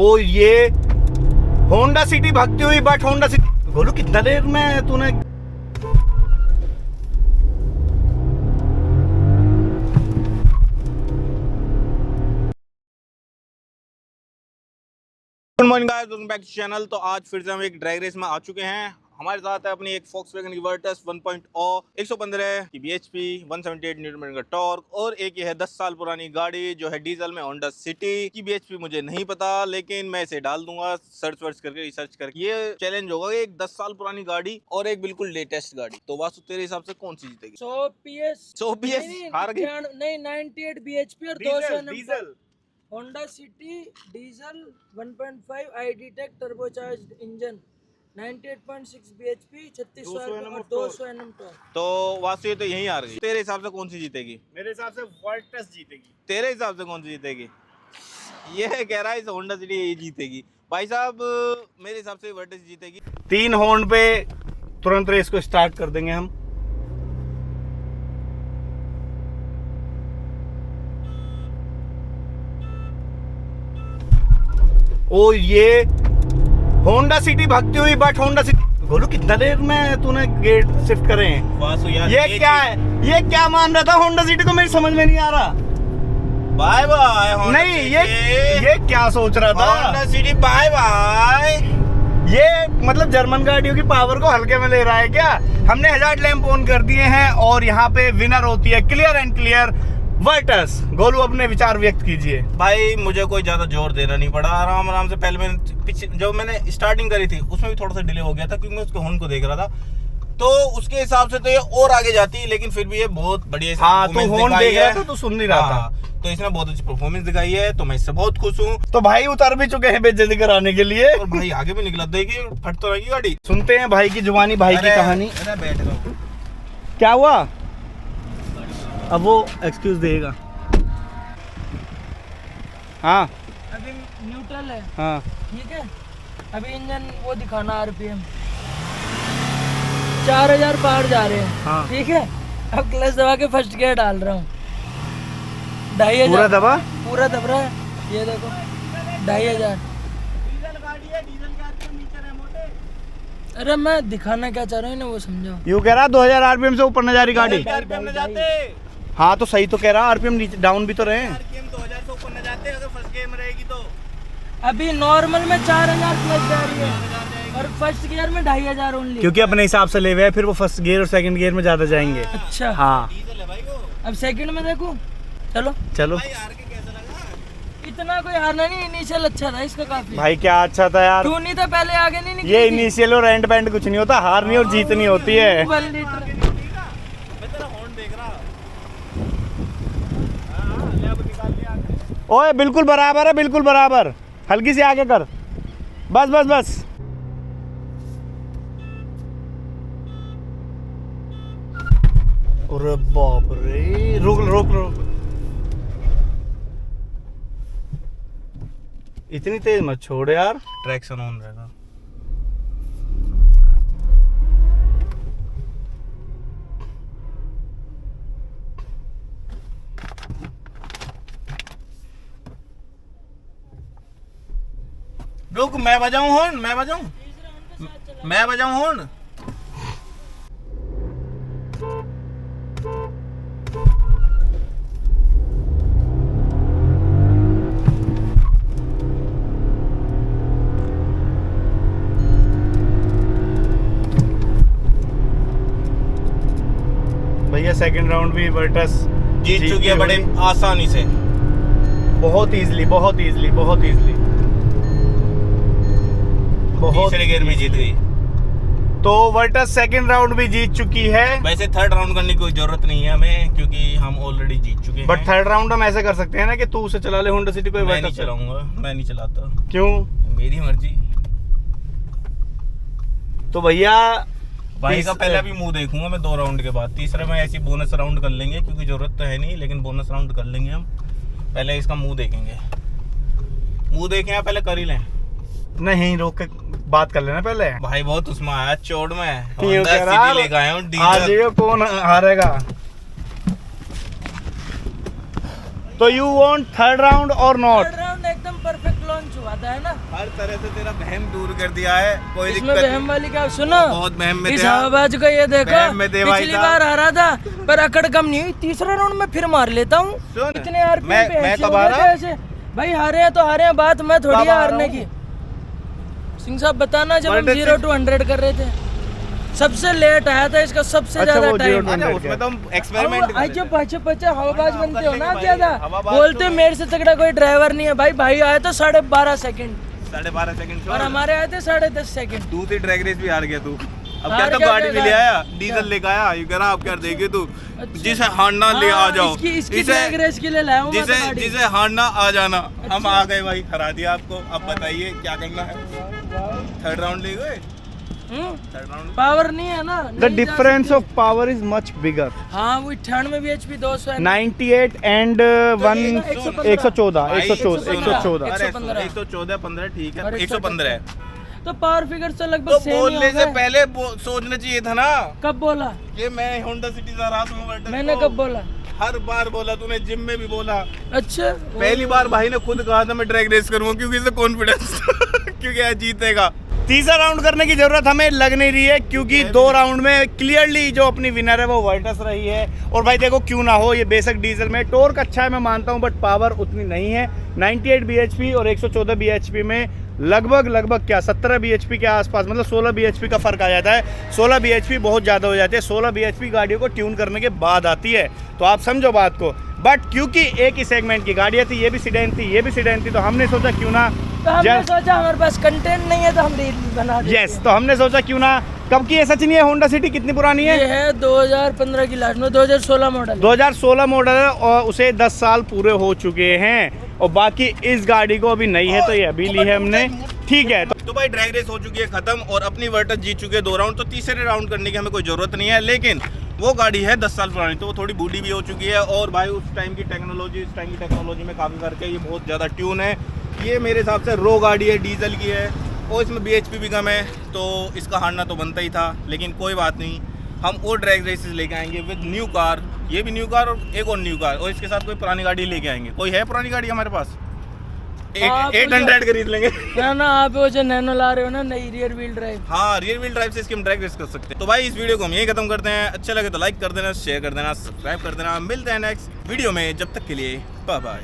ओ ये Honda city भागती हुई, बट होंडा सिटी गोलू कितना देर में तूने good morning guys, welcome back to channel. तो आज फिर से हम एक ड्रैग रेस में आ चुके हैं। हमारे साथ है अपनी एक Volkswagen की वर्टस 1.0 115 की bhp 178 न्यूटन का टॉर्क, और एक ये है 10 साल पुरानी गाड़ी जो है डीजल में होंडा सिटी की bhp मुझे नहीं पता, लेकिन मैं इसे डाल दूंगा सर्च वर्च करके, रिसर्च करके। ये चैलेंज होगा एक 10 साल पुरानी गाड़ी और एक बिल्कुल लेटेस्ट गाड़ी। तो वासु तेरे हिसाब से कौन सी जीतेगी? 100 PS हार गई। नहीं 98 bhp और 200 diesel Honda City diesel 1.5 ID tech turbocharged engine 98.6 bhp 3600 और 200 Nm टॉर्क। तो वासु ये तो यही हार गई। तेरे हिसाब से कौन सी जीतेगी? मेरे हिसाब से वर्टस जीतेगी। तेरे हिसाब से कौन सी जीतेगी? ये कह रहा है इस होंडा सिटी यही जीतेगी। भाई साहब मेरे हिसाब से वर्टस जीतेगी। 3 हॉर्न पे तुरंत रेस को स्टार्ट कर देंगे हम। ओ ये होंडा सिटी भागती हुई, बट होंडा सिटी गोलू कितना देर में तूने गेट शिफ्ट करे हैं? वासु यार ये क्या है? ये क्या मान रहा था होंडा सिटी को? मेरी समझ में नहीं आ रहा। बाय बाय नहीं ये क्या सोच रहा था? Honda City bye bye. ये मतलब जर्मन गाड़ियों की पावर को हल्के में ले रहा है क्या? हमने हजार्ड लैंप ऑन कर दिए हैं और यहाँ पे विनर होती है clear and clear Virtus. Golu अपने विचार व्यक्त कीजिए। भाई मुझे कोई ज्यादा जोर देना नहीं पड़ा, आराम आराम से। पहले मैंने पीछे जो मैंने स्टार्टिंग करी थी उसमें भी थोड़ा सा डिले हो गया था क्योंकि मैं उसके हॉर्न को देख रहा था, तो उसके हिसाब से तो ये और आगे जाती, लेकिन फिर भी ये बहुत बढ़िया। हाँ तो हॉर्न देख रहा था तो सुन नहीं रहा था। तो इसने बहुत अच्छी परफॉर्मेंस दिखाई है, तो मैं इससे बहुत खुश हूँ। तो भाई उतर भी चुके हैं बेइज्जती कराने के लिए, और भाई आगे भी निकला, देखिए फट तो रहेगी गाड़ी। सुनते हैं भाई की जुबानी, भाई की कहानी। अरे बैठ जाओ। क्या हुआ? अब वो एक्सक्यूज देगा। हाँ अभी न्यूट्रल है, हाँ ठीक है। अभी इंजन वो दिखाना RPM 4000 पार जा रहे हैं, हाँ। ठीक है। अब क्लच दबा के फर्स्ट गियर डाल रहा हूँ, 2500 पूरा दबा। पूरा दब रहा है। ये देखो 2500। अरे मैं दिखाना क्या चाह रहा हूँ ना वो समझो। यू कह रहा 2000 आरपीएम से ऊपर न जा रही गाड़ी। आरपीएम में जाते, हाँ तो सही तो कह रहा, आरपीएम नीचे डाउन भी तो रहे। आरपीएम 2000 से ऊपर न जाते अगर फर्स्ट गेयर में रहेगी तो। अभी नॉर्मल में 4000 क्लच जा रही है और फर्स्ट गियर में 2500 ओनली, क्योंकि अपने हिसाब से ले हुए हैं, फिर वो फर्स्ट गियर और सेकंड गियर में ज्यादा जाएंगे। अच्छा हाँ डीजल है भाई वो। अब सेकंड में देखो। चलो चलो भाई हार के कैसा लगा? इतना कोई हारना नहीं, इनिशियल अच्छा था इसका काफी। भाई क्या अच्छा था यार। क्यों नहीं था पहले, आगे नहीं निकली ये थी। इनिशियल और एंड बैंड कुछ नहीं होता, हारनी और जीतनी होती है। 1 लीटर मैं तेरा हॉर्न देख रहा। हाँ ले अब निकाल लिया आगे। ओए बिल्कुल बराबर है, बिल्कुल बराबर। हल्की सी आगे कर, बस बस बस। अरे बाप रे, रुक रुक रुक, इतनी तेज मत छोड़ यार। ट्रैक्शन ऑन रहेगा। रुक, मैं बजाऊं हॉर्न? मैं बजाऊं हॉर्न? भैया सेकंड राउंड भी वर्टस जीत चुकी है बड़े आसानी से, बहुत इजीली, बहुत इजीली, बहुत इजीली, बहुत। तीसरे गेयर में जीत गई। तो वर्टस सेकंड राउंड भी जीत चुकी है। वैसे थर्ड राउंड करने की कोई जरूरत नहीं है हमें, क्योंकि हम ऑलरेडी जीत चुके हैं। बट थर्ड राउंड हम ऐसे कर सकते हैं ना कि तू उसे चला ले होंडा सिटी, कोई मैं नहीं वर्टस से। चलाऊंगा, मैं नहीं चलाता। क्यों? मेरी मर्जी। तो भैया भाई का पहले भी मुंह देखूंगा मैं 2 राउंड के बाद। तीसरे में ऐसी बोनस राउंड कर लेंगे, क्योंकि जरूरत तो है नहीं, लेकिन बोनस राउंड कर लेंगे हम। पहले इसका मुंह देखेंगे, मुंह देखें या पहले कर ही लें? नहीं, रोक के बात कर लेना पहले। भाई बहुत उसमें आया चोट में, क्यों होंडा कह रहा? सिटी लेके आया हूं आज डीजल। ये कौन हारेगा? तो यू वांट थर्ड राउंड और नॉट? थर्ड राउंड एकदम परफेक्ट लॉन्च हुआ आता है ना। हर तरह से तेरा वहम दूर कर दिया है, कोई इसमें दिक्कत वहम वाली क्या, सुनो बहुत वहम में इस थे आप। हवाबाज को ये देखो, वहम में थे भाई पिछली साहब। बार हारा था पर अकड़ कम नहीं हुई, तीसरा राउंड में फिर मार लेता हूँ। सुन, इतने आरपीएम मैं पे ऐसे कब हो आ गए रहा? थे ऐसे। भाई हारे हैं तो हारे हैं, बात मैं थोड़ी कब है आ रहा हारने हूँ? की। सिंह साहब बताना, जब हम World 0 to 100 कर रहे थे, सबसे लेट आया था इसका, सबसे अच्छा, ज्यादा वो टाइम। 0 to 100 उसमें तो हम एक्सपेरिमेंट अच्छा पचे पचे हवाबाज हम बनते कर हो लेंगे ना भाई, ज्यादा, हवाबाज बोलते तो मेरे से तगड़ा कोई ड्राइवर नहीं है। भाई भाई आए तो 12.5 सेकंड 12.5 सेकंड और हमारे आए थे 10.5 सेकंड। दूसरी ड्रैग रेस भी हार गया तू। अब हार क्या तो गया, गाड़ी भी क्या ले क्या? आया, डीजल लेके आया, ये कह रहा अब क्या देखे तू, अच्छा। जिसे हारना ले आ जाओ, इसकी ड्रैग रेस के लिए लाया हूं मैं तो जिसे गाड़ी। जिसे हारना आ जाना। हम अच्छा। आ गए भाई, हरा दिया आपको। अब बताइए क्या करना है? थर्ड राउंड ले गए, थर्ड राउंड पावर नहीं है ना, द नहीं जा डिफरेंस सकते। Of power is much bigger. हाँ वो 98 bhp 200 98 एंड 114 भाई, 114 अरे 115 114 15 ठीक है, और 115 है। तो पावर फिगर तो लगभग तो सेम ही बोलने से होगा। पहले सोचना चाहिए था ना कब बोला कि मैं होंडा सिटी जा रहा हूँ। मैंने, कब बोला? हर बार बोला तूने, जिम में भी बोला। अच्छा पहली बार भाई ने खुद कहा था मैं ड्रैग रेस करूंगा, क्योंकि इसे कॉन्फिडेंस क्योंकि यह जीतेगा। तीसरा राउंड करने की जरूरत हमें लग नहीं रही है, क्योंकि 2 राउंड में क्लियरली जो अपनी विनर है वो वर्टस रही है। और भाई देखो क्यों ना हो, ये बेसिक डीजल में टॉर्क अच्छा है मैं मानता हूँ, बट पावर उतनी नहीं है। 98 bhp और 114 bhp में लगभग क्या 17 bhp के आसपास, मतलब 16 bhp का फर्क आ जाता है। 16 bhp बहुत ज़्यादा हो जाती है। 16 bhp गाड़ियों को ट्यून करने के बाद आती है, तो आप समझो बात को। बट क्योंकि एक ही सेगमेंट की गाड़ियाँ थी, ये भी सीडेन थी, ये भी सीडेन थी, तो हमने सोचा क्यों ना तो हमने सोचा हमारे पास कंटेंट नहीं है तो हम रील बना देते यस, हैं। तो हमने सोचा क्यों ना। कब की है सच नहीं है? होंडा सिटी कितनी पुरानी ये है? है 2015 की लास्ट में, 2016 मॉडल। 2016 मॉडल है और उसे 10 साल पूरे हो चुके हैं, और बाकी इस गाड़ी को अभी नहीं है, तो ये अभी ली है हमने। ठीक है, तो भाई ड्रैग रेस हो चुकी है खत्म और अपनी वर्टस जीत चुके हैं 2 राउंड, तो तीसरे राउंड करने की हमें कोई जरूरत नहीं है। लेकिन वो गाड़ी है 10 साल पुरानी, तो वो थोड़ी बूढ़ी भी हो चुकी है। और भाई उस टाइम की टेक्नोलॉजी, इस टाइम की टेक्नोलॉजी में काफ़ी फर्क है। ये बहुत ज़्यादा ट्यून है, ये मेरे हिसाब से रो गाड़ी है, डीजल की है, और इसमें bhp भी कम है, तो इसका हारना तो बनता ही था। लेकिन कोई बात नहीं, हम और ड्रैग रेसेस लेके आएंगे विद न्यू कार, ये भी न्यू कार और एक और न्यू कार, और इसके साथ कोई पुरानी गाड़ी लेके आएंगे। कोई है पुरानी गाड़ी हमारे पास? आप 800 खरीद लेंगे। ना आप वो जो नैनो ला रहे हो ना, नई रियर व्हील ड्राइव। हाँ, रियर व्हील ड्राइव से इसकी हम ड्रैग रेस कर सकते हैं। तो भाई इस वीडियो को हम यही खत्म करते हैं। अच्छा लगे तो लाइक कर देना, शेयर कर देना, सब्सक्राइब कर देना। मिलते हैं नेक्स्ट वीडियो में, जब तक के लिए बाय बाय।